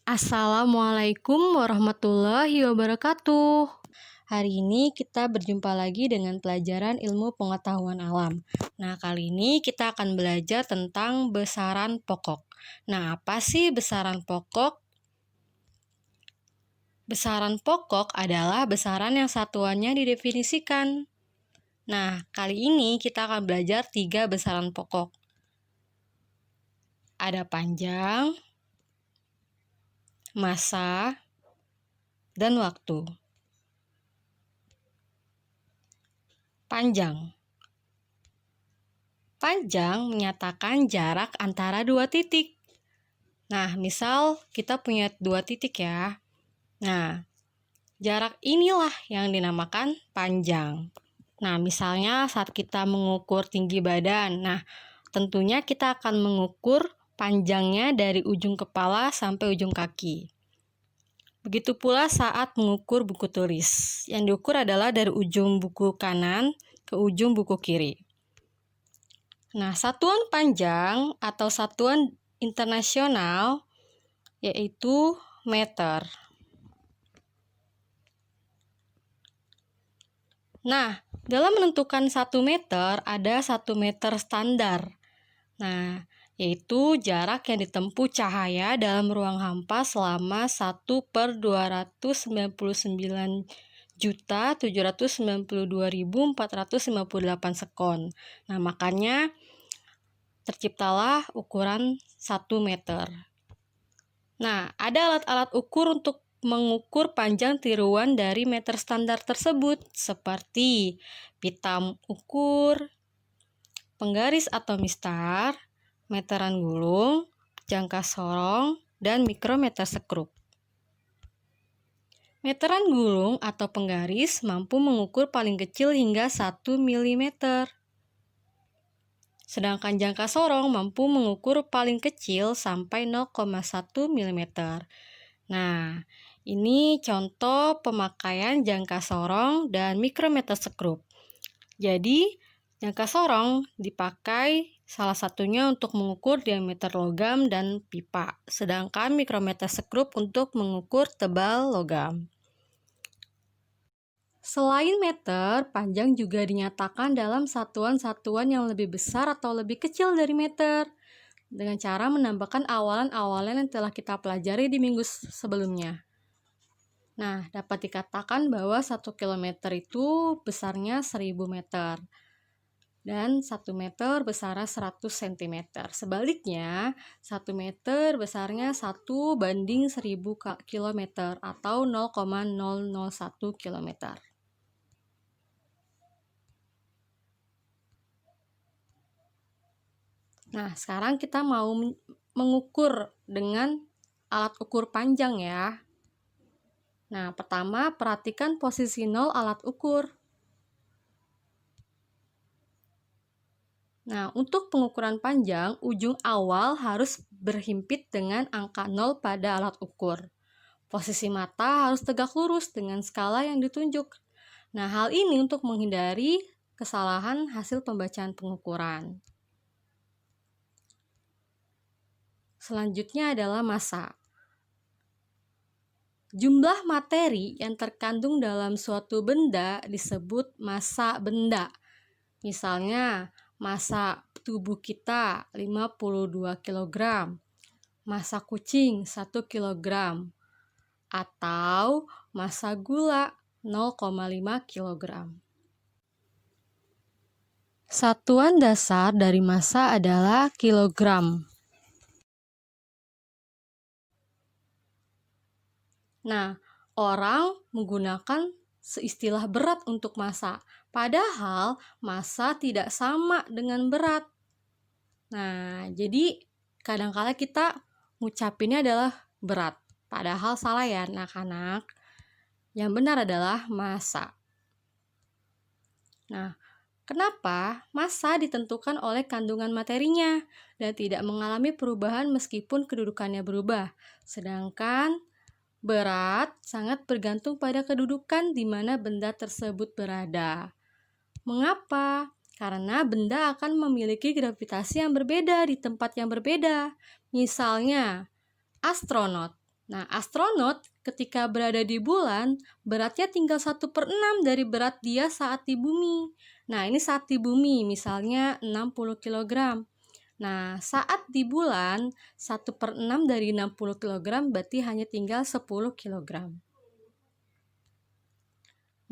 Assalamualaikum warahmatullahi wabarakatuh. Hari ini kita berjumpa lagi dengan pelajaran ilmu pengetahuan alam. Nah, kali ini kita akan belajar tentang besaran pokok. Nah, apa sih besaran pokok? Besaran pokok adalah besaran yang satuannya didefinisikan. Nah, kali ini kita akan belajar 3 besaran pokok. Ada panjang, massa, dan waktu. Panjang. Panjang menyatakan jarak antara 2 titik. Nah, misal kita punya 2 titik ya. Nah, jarak inilah yang dinamakan panjang. Nah, misalnya saat kita mengukur tinggi badan. Nah, tentunya kita akan mengukur panjangnya dari ujung kepala sampai ujung kaki. Begitu pula saat mengukur buku tulis. Yang diukur adalah dari ujung buku kanan ke ujung buku kiri. Nah, satuan panjang atau satuan internasional yaitu meter. Nah, dalam menentukan 1 meter ada 1 meter standar. Nah, yaitu jarak yang ditempuh cahaya dalam ruang hampa selama 1/299.792.458 sekon. Nah, makanya terciptalah ukuran 1 meter. Nah, ada alat-alat ukur untuk mengukur panjang tiruan dari meter standar tersebut, seperti pita ukur, penggaris atau mistar, meteran gulung, jangka sorong, dan mikrometer sekrup. Meteran gulung atau penggaris mampu mengukur paling kecil hingga 1 mm. Sedangkan jangka sorong mampu mengukur paling kecil sampai 0,1 mm. Nah, ini contoh pemakaian jangka sorong dan mikrometer sekrup. Jadi, jangka sorong dipakai salah satunya untuk mengukur diameter logam dan pipa, sedangkan mikrometer sekrup untuk mengukur tebal logam. Selain meter, panjang juga dinyatakan dalam satuan-satuan yang lebih besar atau lebih kecil dari meter, dengan cara menambahkan awalan-awalan yang telah kita pelajari di minggu sebelumnya. Nah, dapat dikatakan bahwa 1 km itu besarnya 1000 meter, dan 1 meter besarnya 100 cm. Sebaliknya, 1 meter besarnya 1/1000 km atau 0,001 km. Nah, sekarang kita mau mengukur dengan alat ukur panjang ya. Nah, pertama perhatikan posisi 0 alat ukur. Nah, untuk pengukuran panjang, ujung awal harus berhimpit dengan angka 0 pada alat ukur. Posisi mata harus tegak lurus dengan skala yang ditunjuk. Nah, hal ini untuk menghindari kesalahan hasil pembacaan pengukuran. Selanjutnya adalah massa. Jumlah materi yang terkandung dalam suatu benda disebut massa benda. Misalnya, massa tubuh kita 52 kg, massa kucing 1 kg, atau massa gula 0,5 kg. Satuan dasar dari massa adalah kilogram. Nah, orang menggunakan seistilah berat untuk massa, padahal massa tidak sama dengan berat. Nah, jadi kadang-kala kita ngucapinnya adalah berat, padahal salah ya anak-anak. Yang benar adalah massa. Nah, kenapa massa ditentukan oleh kandungan materinya dan tidak mengalami perubahan meskipun kedudukannya berubah, sedangkan berat sangat bergantung pada kedudukan di mana benda tersebut berada. Mengapa? Karena benda akan memiliki gravitasi yang berbeda di tempat yang berbeda. Misalnya, astronot. Nah, astronot ketika berada di bulan, beratnya tinggal 1/6 dari berat dia saat di bumi. Nah, ini saat di bumi, misalnya 60 kg. Nah, saat di bulan, 1/6 dari 60 kg berarti hanya tinggal 10 kg.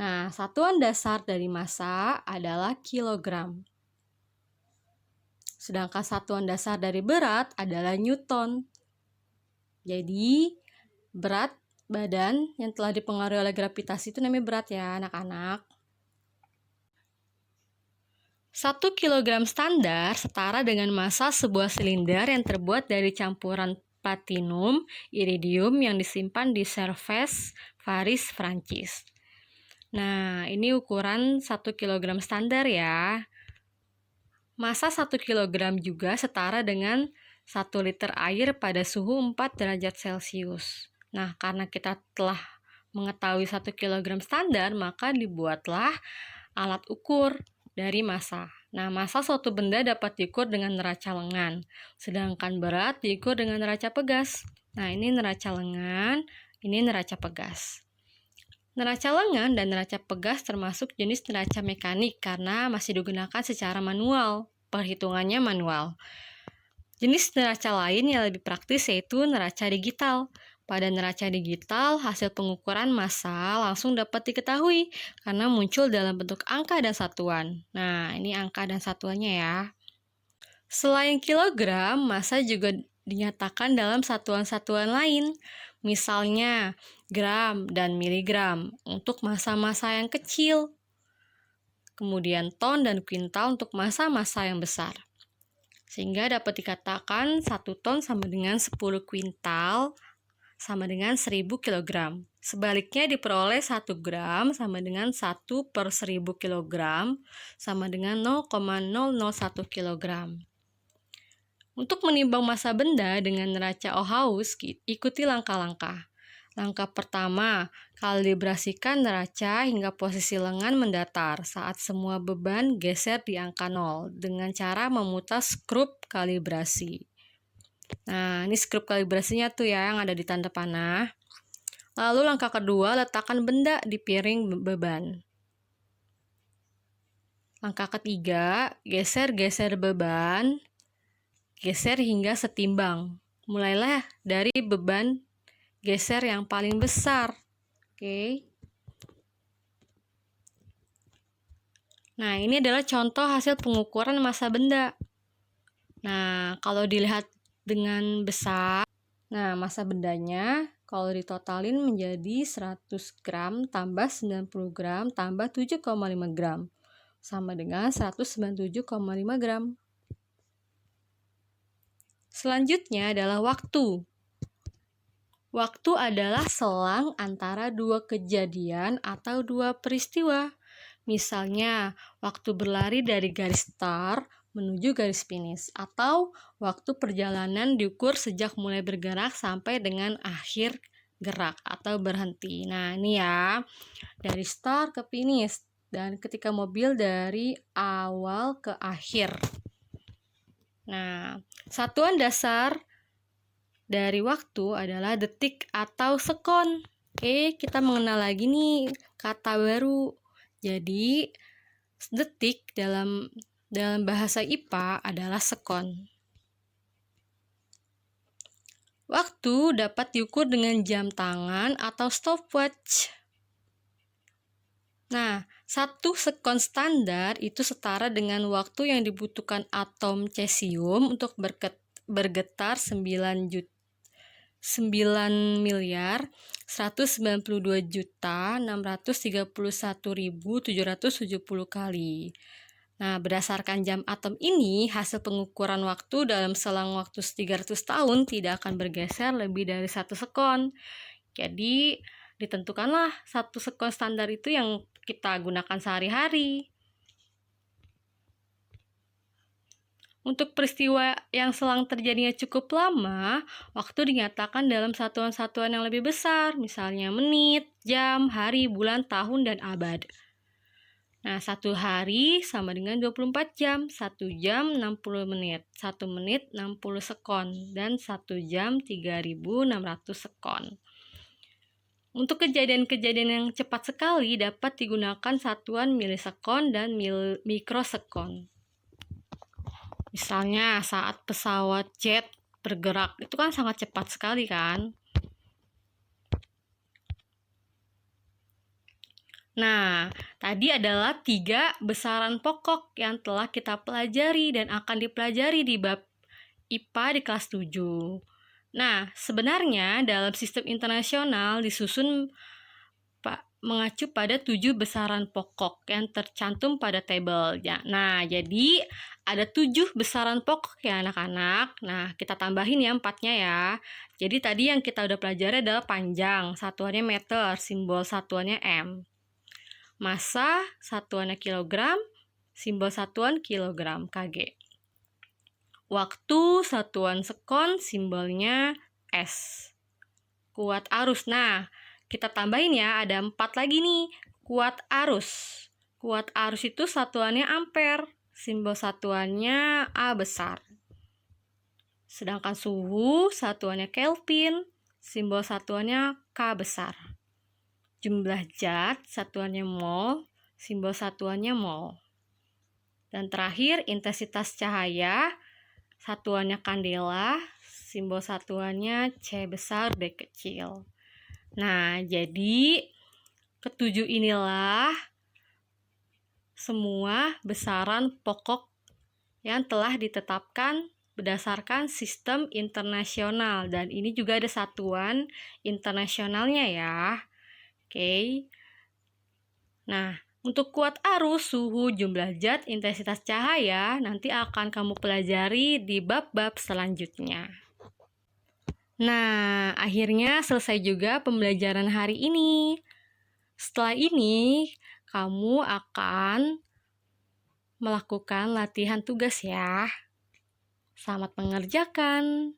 Nah, satuan dasar dari massa adalah kilogram. Sedangkan satuan dasar dari berat adalah newton. Jadi, berat badan yang telah dipengaruhi oleh gravitasi itu namanya berat ya, anak-anak. 1 kg standar setara dengan massa sebuah silinder yang terbuat dari campuran platinum, iridium yang disimpan di Serres, Paris, Prancis. Nah, ini ukuran 1 kg standar ya. Massa 1 kg juga setara dengan 1 liter air pada suhu 4 derajat Celcius. Nah, karena kita telah mengetahui 1 kg standar, maka dibuatlah alat ukur dari massa. Nah, massa suatu benda dapat diukur dengan neraca lengan, sedangkan berat diukur dengan neraca pegas. Nah, ini neraca lengan, ini neraca pegas. Neraca lengan dan neraca pegas termasuk jenis neraca mekanik karena masih digunakan secara manual, perhitungannya manual. Jenis neraca lain yang lebih praktis yaitu neraca digital. Pada neraca digital, hasil pengukuran massa langsung dapat diketahui karena muncul dalam bentuk angka dan satuan. Nah, ini angka dan satuannya ya. Selain kilogram, massa juga dinyatakan dalam satuan-satuan lain. Misalnya, gram dan miligram untuk massa-massa yang kecil. Kemudian ton dan kuintal untuk massa-massa yang besar. Sehingga dapat dikatakan 1 ton sama dengan 10 kuintal sama dengan 1000 kg. Sebaliknya diperoleh 1 gram sama dengan 1/1000 kg sama dengan 0,001 kg. Untuk menimbang massa benda dengan neraca Ohaus, ikuti langkah-langkah. Langkah pertama, kalibrasikan neraca hingga posisi lengan mendatar saat semua beban geser di angka 0 dengan cara memutar skrup kalibrasi. Nah, ini skrup kalibrasinya tuh ya yang ada di tanda panah. Lalu langkah kedua, letakkan benda di piring beban. Langkah ketiga, geser-geser beban, geser hingga setimbang. Mulailah dari beban geser yang paling besar. Oke. Nah, ini adalah contoh hasil pengukuran massa benda. Nah, kalau dilihat dengan besar, nah massa bendanya kalau ditotalin menjadi 100 gram tambah 90 gram tambah 7,5 gram. Sama dengan 197,5 gram. Selanjutnya adalah waktu. Waktu adalah selang antara dua kejadian atau dua peristiwa. Misalnya, waktu berlari dari garis start menuju garis finish, atau waktu perjalanan diukur sejak mulai bergerak sampai dengan akhir gerak atau berhenti. Nah, ini ya, dari start ke finish, dan ketika mobil dari awal ke akhir. Nah, satuan dasar dari waktu adalah detik atau sekon. Oke, kita mengenal lagi nih kata baru. Jadi, detik dalam bahasa IPA adalah sekon. Waktu dapat diukur dengan jam tangan atau stopwatch. Nah, 1 sekon standar itu setara dengan waktu yang dibutuhkan atom cesium untuk bergetar 9.192.631.770 kali. Nah, berdasarkan jam atom ini, hasil pengukuran waktu dalam selang waktu 300 tahun tidak akan bergeser lebih dari 1 sekon. Jadi, ditentukanlah 1 sekon standar itu yang kita gunakan sehari-hari. Untuk peristiwa yang selang terjadinya cukup lama, waktu dinyatakan dalam satuan-satuan yang lebih besar, misalnya menit, jam, hari, bulan, tahun, dan abad. Nah, 1 hari sama dengan 24 jam. 1 jam 60 menit. 1 menit 60 sekon. Dan 1 jam 3.600 sekon. Untuk kejadian-kejadian yang cepat sekali dapat digunakan satuan milisekon dan mikrosekon. Misalnya saat pesawat jet bergerak, itu kan sangat cepat sekali kan? Nah, tadi adalah 3 besaran pokok yang telah kita pelajari dan akan dipelajari di bab IPA di kelas 7. Nah, sebenarnya dalam sistem internasional disusun mengacu pada 7 besaran pokok yang tercantum pada tabel. Nah, jadi ada 7 besaran pokok ya anak-anak. Nah, kita tambahin ya 4-nya ya. Jadi tadi yang kita udah pelajari adalah panjang, satuannya meter, simbol satuannya M. Massa, satuannya kilogram, simbol satuan kilogram, kg. Waktu, satuan sekon, simbolnya S. Kuat arus, nah kita tambahin ya, ada 4 lagi nih. Kuat arus. Kuat arus itu satuannya ampere, simbol satuannya A besar. Sedangkan suhu, satuannya Kelvin, simbol satuannya K besar. Jumlah zat, satuannya mol, simbol satuannya mol. Dan terakhir, intensitas cahaya, satuannya kandela, simbol satuannya C besar, B kecil. Nah, jadi ketujuh inilah semua besaran pokok yang telah ditetapkan berdasarkan sistem internasional. Dan ini juga ada satuan internasionalnya ya. Oke. Nah, untuk kuat arus, suhu, jumlah zat, intensitas cahaya nanti akan kamu pelajari di bab-bab selanjutnya. Nah, akhirnya selesai juga pembelajaran hari ini. Setelah ini, kamu akan melakukan latihan tugas ya. Selamat mengerjakan.